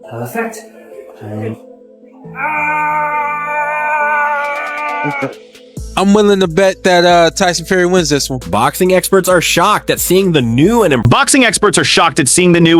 Perfect. I'm willing to bet that Tyson Fury wins this one. Boxing experts are shocked at seeing the new and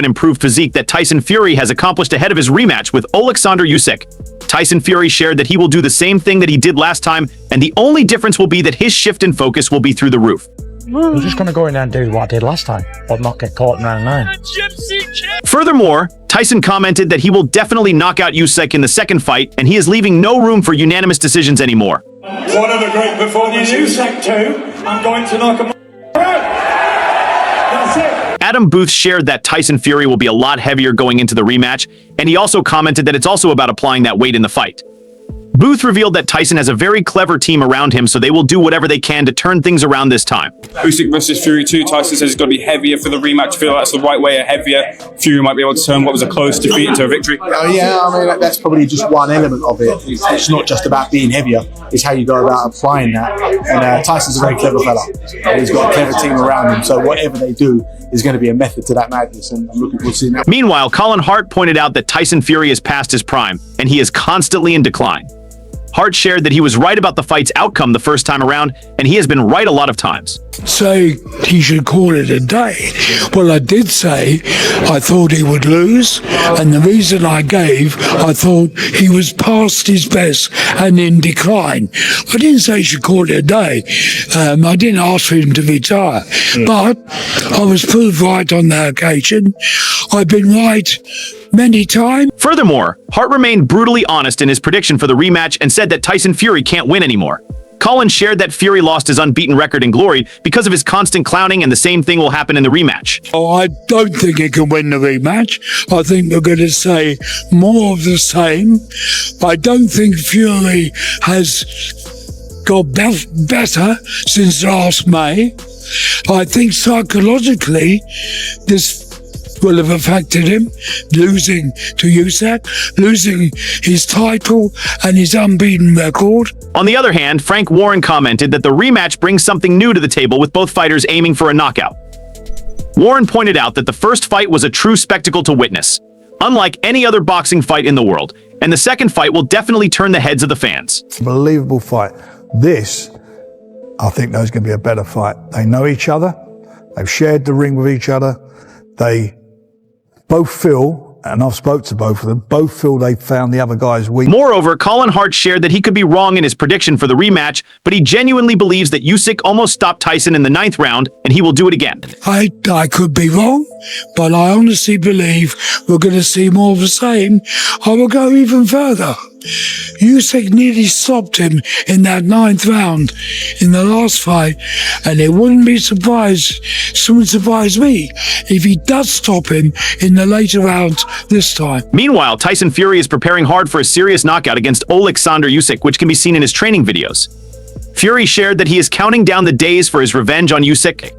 improved physique that Tyson Fury has accomplished ahead of his rematch with Oleksandr Usyk. Tyson Fury shared that he will do the same thing that he did last time, and the only difference will be that his shift in focus will be through the roof. I'm just going to go in there and do what I did last time, but not get caught in round 9. Furthermore, Tyson commented that he will definitely knock out Usyk in the second fight, and he is leaving no room for unanimous decisions anymore. One of the great performances. Usyk too. I'm going to knock him out. That's it. Adam Booth shared that Tyson Fury will be a lot heavier going into the rematch, and he also commented that it's also about applying that weight in the fight. Booth revealed that Tyson has a very clever team around him, so they will do whatever they can to turn things around this time. Usyk versus Fury 2, Tyson says he's got to be heavier for the rematch. I feel like that's the right way, heavier. Fury might be able to turn what was a close defeat into a victory. Yeah, I mean, that's probably just one element of it. It's not just about being heavier, it's how you go about applying that. And Tyson's a very clever fella, and he's got a clever team around him, so whatever they do is going to be a method to that madness, and I'm looking forward to seeing that. Meanwhile, Colin Hart pointed out that Tyson Fury is past his prime, and he is constantly in decline. Hart shared that he was right about the fight's outcome the first time around, and he has been right a lot of times. Say he should call it a day. Well, I did say I thought he would lose, and the reason I gave, I thought he was past his best and in decline. I didn't say he should call it a day. I didn't ask for him to retire, but I was proved right on that occasion. I've been right many times. Furthermore, Hart remained brutally honest in his prediction for the rematch and said that Tyson Fury can't win anymore. Colin shared that Fury lost his unbeaten record in glory because of his constant clowning, and the same thing will happen in the rematch. Oh, I don't think he can win the rematch. I think we're going to say more of the same. I don't think Fury has got better since last May. I think psychologically this will have affected him, losing to Usyk, losing his title and his unbeaten record. On the other hand, Frank Warren commented that the rematch brings something new to the table, with both fighters aiming for a knockout. Warren pointed out that the first fight was a true spectacle to witness, unlike any other boxing fight in the world, and the second fight will definitely turn the heads of the fans. Unbelievable fight. This, I think, there's going to be a better fight. They know each other. They've shared the ring with each other. They both feel, and I've spoke to both of them, both feel they've found the other guy's weak. Moreover, Colin Hart shared that he could be wrong in his prediction for the rematch, but he genuinely believes that Usyk almost stopped Tyson in the 9th round, and he will do it again. I could be wrong, but I honestly believe we're going to see more of the same. I will go even further. Usyk nearly stopped him in that 9th round in the last fight, and it wouldn't surprise me if he does stop him in the later rounds this time. Meanwhile, Tyson Fury is preparing hard for a serious knockout against Oleksandr Usyk, which can be seen in his training videos. Fury shared that he is counting down the days for his revenge on Usyk.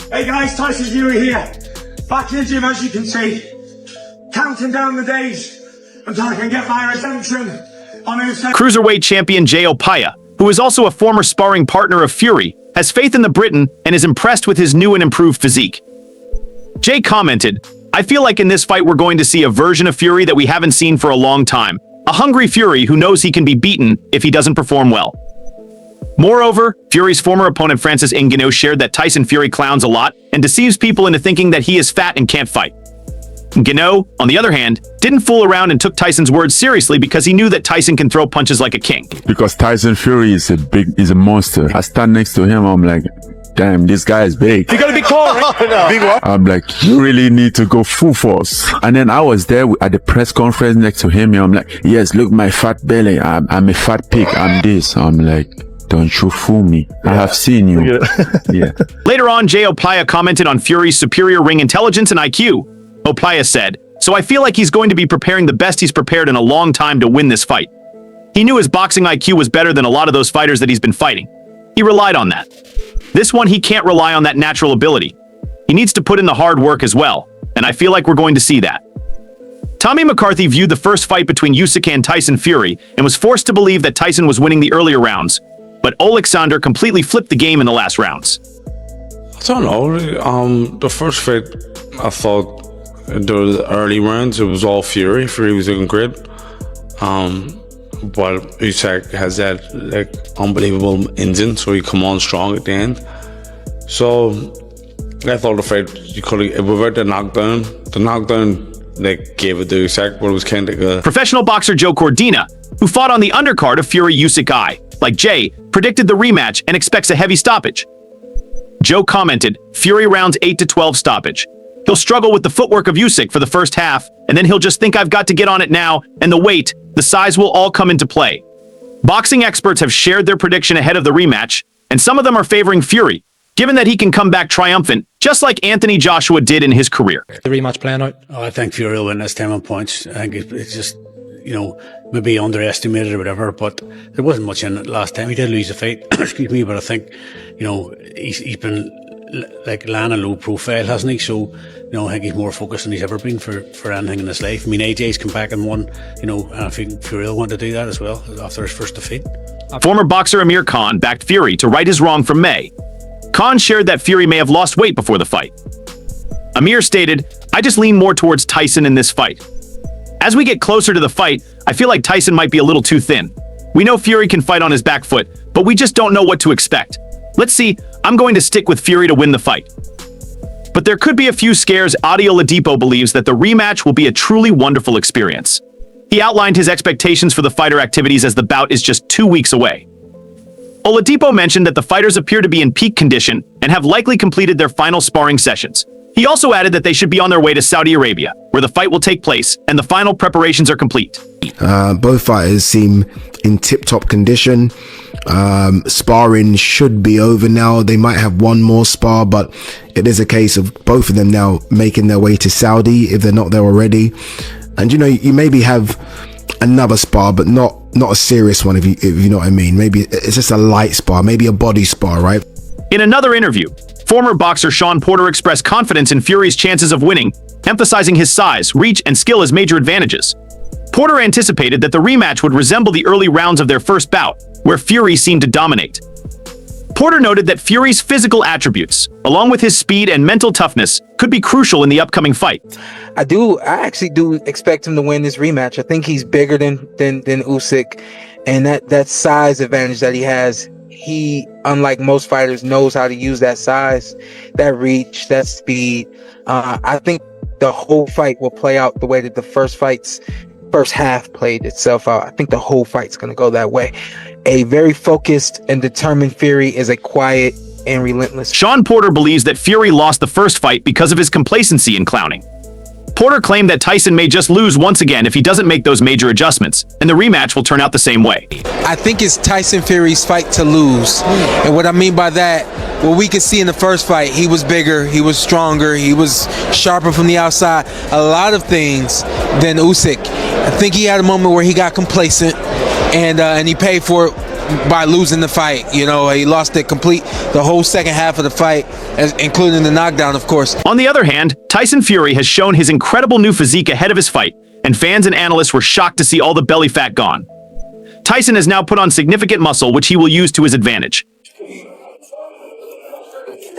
Hey guys, Tyson Fury here. Back in the gym, as you can see. Counting down the days until I can get my redemption on Usyk. Cruiserweight champion Jay Opaya, who is also a former sparring partner of Fury, has faith in the Briton and is impressed with his new and improved physique. Jay commented, "I feel like in this fight we're going to see a version of Fury that we haven't seen for a long time. A hungry Fury who knows he can be beaten if he doesn't perform well." Moreover, Fury's former opponent Francis Ngannou shared that Tyson Fury clowns a lot and deceives people into thinking that he is fat and can't fight. Ngannou, on the other hand, didn't fool around and took Tyson's words seriously because he knew that Tyson can throw punches like a king. Because Tyson Fury is a monster. I stand next to him, I'm like, damn, this guy is big. You got a big car, right? Big what? I'm like, you really need to go full force. And then I was there at the press conference next to him, and I'm like, yes, look, my fat belly. I'm a fat pig. I'm this. I'm like, don't you fool me. I have seen you. Yeah. Later on, Jay Opaya commented on Fury's superior ring intelligence and IQ. Opaya said, "So I feel like he's going to be preparing the best he's prepared in a long time to win this fight. He knew his boxing IQ was better than a lot of those fighters that he's been fighting. He relied on that. This one, he can't rely on that natural ability. He needs to put in the hard work as well, and I feel like we're going to see that." Tommy McCarthy viewed the first fight between Usyk and Tyson Fury and was forced to believe that Tyson was winning the earlier rounds, but Oleksandr completely flipped the game in the last rounds. don't know. The first fight, I thought the early rounds, it was all Fury. Fury was looking great. But Usyk has that like unbelievable engine, so he come on strong at the end. So I thought the fight, you could have, without the knockdown, like gave it to Usyk, but it was kind of like a... Professional boxer Joe Cordina, who fought on the undercard of Fury Usyk eye, like Jay, predicted the rematch and expects a heavy stoppage. Joe commented, Fury rounds 8 to 12 stoppage. He'll struggle with the footwork of Usyk for the first half, and then he'll just think I've got to get on it now, and the weight, the size will all come into play. Boxing experts have shared their prediction ahead of the rematch, and some of them are favoring Fury, given that he can come back triumphant, just like Anthony Joshua did in his career. The rematch playing out? Oh, I think Fury will win this time on points. I think it's just, you know, maybe underestimated or whatever, but there wasn't much in it last time. He did lose the fight, excuse me, but I think, you know, he's been like laying a low profile, hasn't he? So, you know, I think he's more focused than he's ever been for anything in his life. I mean, AJ's come back and won, you know, and I think Fury will want to do that as well after his first defeat. Former boxer Amir Khan backed Fury to right his wrong from May. Khan shared that Fury may have lost weight before the fight. Amir stated, I just lean more towards Tyson in this fight. As we get closer to the fight, I feel like Tyson might be a little too thin. We know Fury can fight on his back foot, but we just don't know what to expect. Let's see, I'm going to stick with Fury to win the fight. But there could be a few scares. Adi Oladipo believes that the rematch will be a truly wonderful experience. He outlined his expectations for the fighter activities as the bout is just 2 weeks away. Oladipo mentioned that the fighters appear to be in peak condition and have likely completed their final sparring sessions. He also added that they should be on their way to Saudi Arabia, where the fight will take place, and the final preparations are complete. Both fighters seem in tip-top condition. Sparring should be over now. They might have one more spar, but it is a case of both of them now making their way to Saudi, if they're not there already. And, you know, you maybe have another spar, but not a serious one, if you know what I mean. Maybe it's just a light spar, maybe a body spar, right? In another interview, former boxer Sean Porter expressed confidence in Fury's chances of winning, emphasizing his size, reach, and skill as major advantages. Porter anticipated that the rematch would resemble the early rounds of their first bout, where Fury seemed to dominate. Porter noted that Fury's physical attributes, along with his speed and mental toughness, could be crucial in the upcoming fight. I actually do expect him to win this rematch. I think he's bigger than Usyk, and that size advantage that he has, he, unlike most fighters, knows how to use that size, that reach, that speed. I think the whole fight will play out the way that the first half played itself out. I think the whole fight's going to go that way. A very focused and determined Fury is a quiet and relentless. Sean Porter believes that Fury lost the first fight because of his complacency in clowning. Porter claimed that Tyson may just lose once again if he doesn't make those major adjustments, and the rematch will turn out the same way. I think it's Tyson Fury's fight to lose. And what I mean by that, what we could see in the first fight, he was bigger, he was stronger, he was sharper from the outside, a lot of things than Usyk. I think he had a moment where he got complacent, and he paid for it by losing the fight. You know, he lost the whole second half of the fight, including the knockdown, of course. On the other hand, Tyson Fury has shown his incredible new physique ahead of his fight, and fans and analysts were shocked to see all the belly fat gone. Tyson has now put on significant muscle, which he will use to his advantage.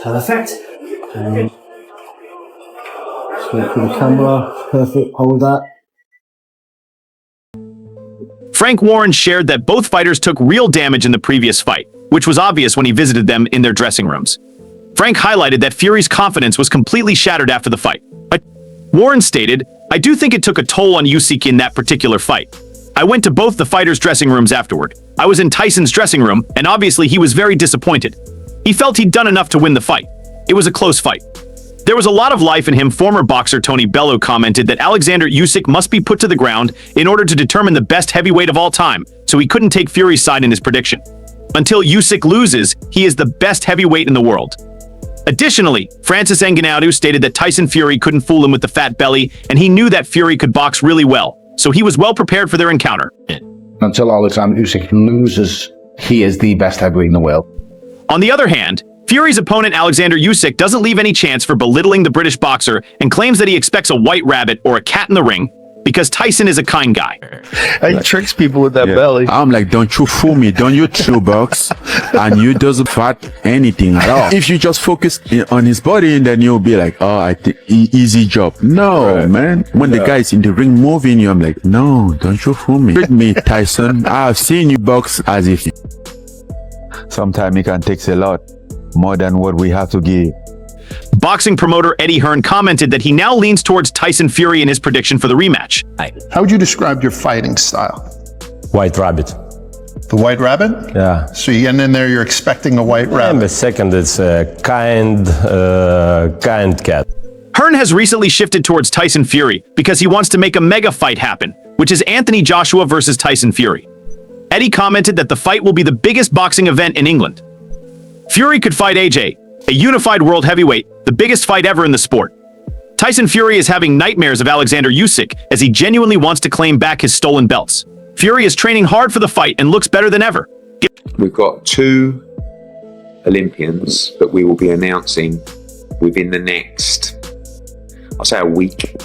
Perfect. Straight for the camera. Perfect. Hold that. Frank Warren shared that both fighters took real damage in the previous fight, which was obvious when he visited them in their dressing rooms. Frank highlighted that Fury's confidence was completely shattered after the fight. Warren stated, I do think it took a toll on Usyk in that particular fight. I went to both the fighters' dressing rooms afterward. I was in Tyson's dressing room, and obviously he was very disappointed. He felt he'd done enough to win the fight. It was a close fight. There was a lot of life in him. Former boxer Tony Bellew commented that Oleksandr Usyk must be put to the ground in order to determine the best heavyweight of all time, so he couldn't take Fury's side in his prediction. Until Usyk loses, he is the best heavyweight in the world. Additionally, Francis Ngannou stated that Tyson Fury couldn't fool him with the fat belly, and he knew that Fury could box really well, so he was well prepared for their encounter. Until Oleksandr Usyk loses, he is the best heavyweight in the world. On the other hand, Fury's opponent Oleksandr Usyk doesn't leave any chance for belittling the British boxer and claims that he expects a white rabbit or a cat in the ring because Tyson is a kind guy. He tricks people with that belly. I'm like, don't you fool me. Don't you chill box. And you doesn't fat anything at all. If you just focus on his body, then you'll be like, oh, I think easy job. No, man. When the guy's in the ring moving you, I'm like, no, don't you fool me. Trick me, Tyson. I've seen you box as if. Sometimes it can take a lot more than what we have to give. Boxing promoter Eddie Hearn commented that he now leans towards Tyson Fury in his prediction for the rematch. How would you describe your fighting style? White rabbit. The white rabbit? Yeah. So you get in there, you're expecting a white rabbit. And the second is a kind cat. Hearn has recently shifted towards Tyson Fury because he wants to make a mega fight happen, which is Anthony Joshua versus Tyson Fury. Eddie commented that the fight will be the biggest boxing event in England. Fury could fight AJ, a unified world heavyweight, the biggest fight ever in the sport. Tyson Fury is having nightmares of Oleksandr Usyk as he genuinely wants to claim back his stolen belts. Fury is training hard for the fight and looks better than ever. We've got 2 Olympians that we will be announcing within the next, I'll say a week,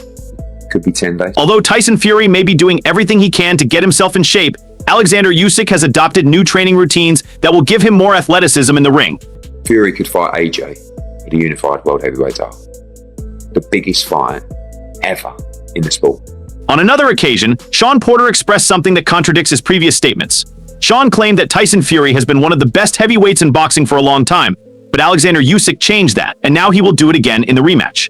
could be 10 days. Although Tyson Fury may be doing everything he can to get himself in shape, Oleksandr Usyk has adopted new training routines that will give him more athleticism in the ring. Fury could fight AJ at a unified world heavyweight title. The biggest fight ever in the sport. On another occasion, Sean Porter expressed something that contradicts his previous statements. Sean claimed that Tyson Fury has been one of the best heavyweights in boxing for a long time, but Oleksandr Usyk changed that, and now he will do it again in the rematch.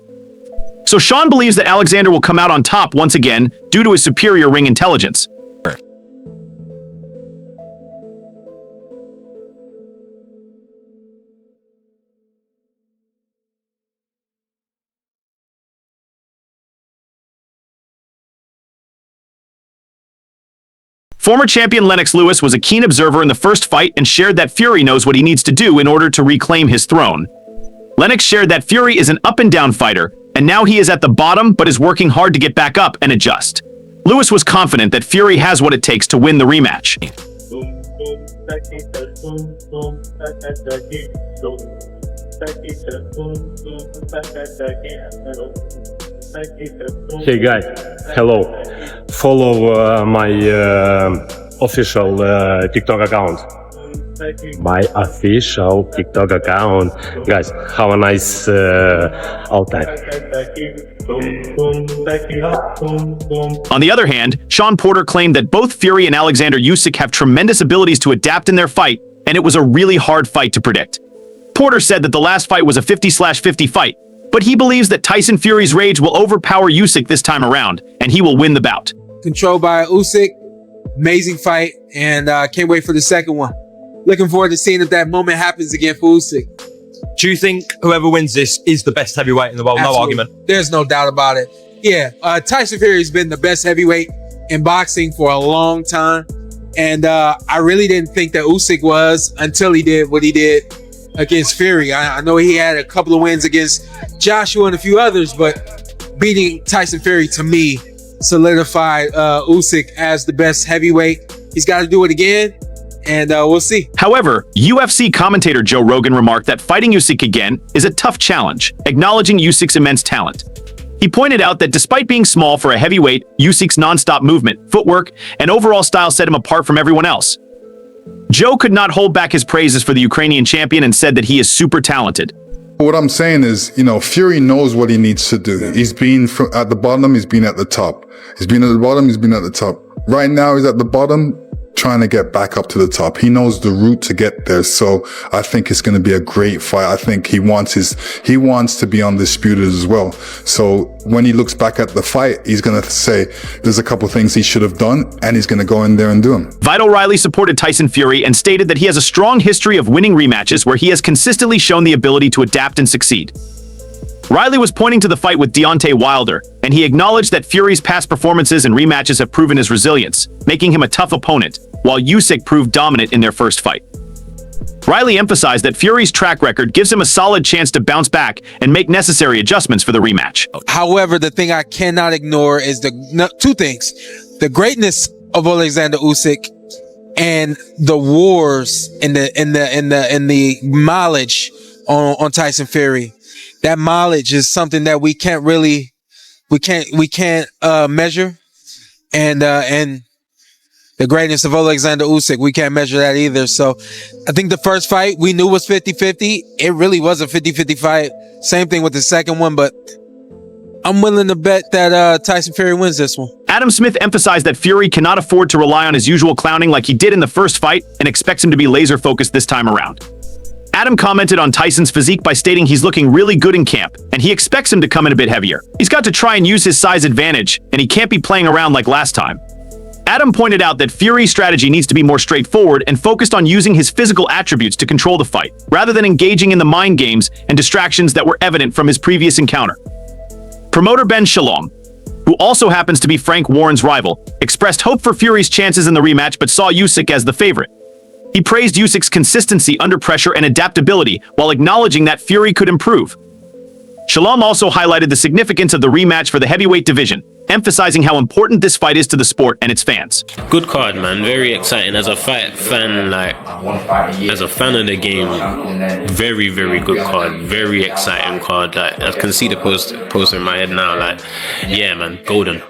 So Sean believes that Oleksandr will come out on top once again due to his superior ring intelligence. Former champion Lennox Lewis was a keen observer in the first fight and shared that Fury knows what he needs to do in order to reclaim his throne. Lennox shared that Fury is an up-and-down fighter, and now he is at the bottom but is working hard to get back up and adjust. Lewis was confident that Fury has what it takes to win the rematch. Hey guys, hello. Follow my official TikTok account. My official TikTok account. Guys, have a nice all time. On the other hand, Sean Porter claimed that both Fury and Oleksandr Usyk have tremendous abilities to adapt in their fight, and it was a really hard fight to predict. Porter said that the last fight was a 50/50 fight, but he believes that Tyson Fury's rage will overpower Usyk this time around, and he will win the bout. Controlled by Usyk. Amazing fight, and can't wait for the second one. Looking forward to seeing if that moment happens again for Usyk. Do you think whoever wins this is the best heavyweight in the world? Absolutely. No argument. There's no doubt about it. Yeah, Tyson Fury has been the best heavyweight in boxing for a long time. And I really didn't think that Usyk was until he did what he did against Fury. I know he had a couple of wins against Joshua and a few others, but beating Tyson Fury, to me, solidified Usyk as the best heavyweight. He's got to do it again, and we'll see. However, UFC commentator Joe Rogan remarked that fighting Usyk again is a tough challenge, acknowledging Usyk's immense talent. He pointed out that despite being small for a heavyweight, Usyk's non-stop movement, footwork, and overall style set him apart from everyone else. Joe could not hold back his praises for the Ukrainian champion and said that he is super talented. What I'm saying is, Fury knows what he needs to do. He's been at the bottom, he's been at the top. He's been at the bottom, he's been at the top. Right now he's at the bottom, trying to get back up to the top. He knows the route to get there. So I think it's going to be a great fight. I think he wants to be undisputed as well. So when he looks back at the fight, he's going to say there's a couple things he should have done, and he's going to go in there and do them. Vito Riley supported Tyson Fury and stated that he has a strong history of winning rematches where he has consistently shown the ability to adapt and succeed. Riley was pointing to the fight with Deontay Wilder, and he acknowledged that Fury's past performances and rematches have proven his resilience, making him a tough opponent, while Usyk proved dominant in their first fight. Riley emphasized that Fury's track record gives him a solid chance to bounce back and make necessary adjustments for the rematch. However, the thing I cannot ignore is two things: the greatness of Oleksandr Usyk and the wars and the mileage on Tyson Fury. That mileage is something that we can't measure. and the greatness of Oleksandr Usyk. We can't measure that either. So I think the first fight we knew was 50-50. It really was a 50-50 fight. Same thing with the second one, but I'm willing to bet that Tyson Fury wins this one. Adam Smith emphasized that Fury cannot afford to rely on his usual clowning like he did in the first fight and expects him to be laser focused this time around. Adam commented on Tyson's physique by stating he's looking really good in camp, and he expects him to come in a bit heavier. He's got to try and use his size advantage, and he can't be playing around like last time. Adam pointed out that Fury's strategy needs to be more straightforward and focused on using his physical attributes to control the fight, rather than engaging in the mind games and distractions that were evident from his previous encounter. Promoter Ben Shalom, who also happens to be Frank Warren's rival, expressed hope for Fury's chances in the rematch but saw Usyk as the favorite. He praised Usyk's consistency under pressure and adaptability while acknowledging that Fury could improve. Shalom also highlighted the significance of the rematch for the heavyweight division, emphasizing how important this fight is to the sport and its fans. Good card, man. Very exciting. As a fight fan, like, as a fan of the game, very, very good card. Very exciting card. Like, I can see the poster in my head now. Like, yeah, man. Golden.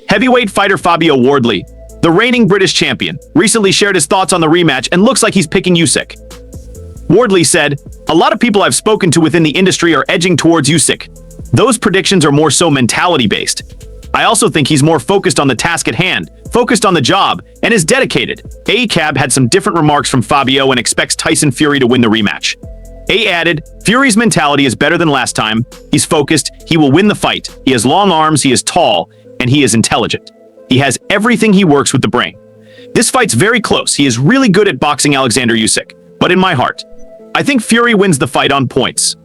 Heavyweight fighter Fabio Wardley, the reigning British champion, recently shared his thoughts on the rematch and looks like he's picking Usyk. Wardley said, "A lot of people I've spoken to within the industry are edging towards Usyk. Those predictions are more so mentality-based. I also think he's more focused on the task at hand, focused on the job, and is dedicated." ACAB had some different remarks from Fabio and expects Tyson Fury to win the rematch. A added, "Fury's mentality is better than last time. He's focused, he will win the fight. He has long arms, he is tall, and he is intelligent. He has everything, he works with the brain. This fight's very close. He is really good at boxing Oleksandr Usyk. But in my heart, I think Fury wins the fight on points.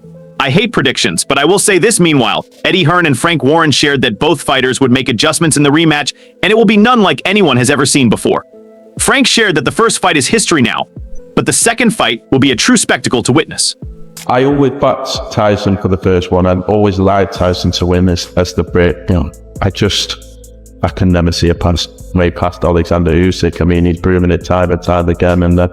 I hate predictions, but I will say this meanwhile. Eddie Hearn and Frank Warren shared that both fighters would make adjustments in the rematch, and it will be none like anyone has ever seen before. Frank shared that the first fight is history now, but the second fight will be a true spectacle to witness. I always backed Tyson for the first one. I've always liked Tyson to win this as the Brit. I can never see a way past Oleksandr Usyk. I mean, he's proven it time and time again, and I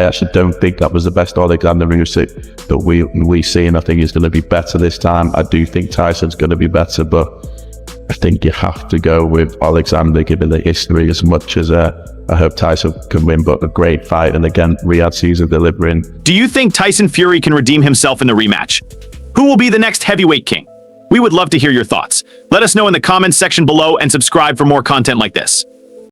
actually don't think that was the best Oleksandr Usyk that we see, and I think he's going to be better this time. I do think Tyson's going to be better, but I think you have to go with Oleksandr given the history, as much as I hope Tyson can win, but a great fight, and again, Riyadh Caesar delivering. Do you think Tyson Fury can redeem himself in the rematch? Who will be the next heavyweight king? We would love to hear your thoughts. Let us know in the comments section below and subscribe for more content like this.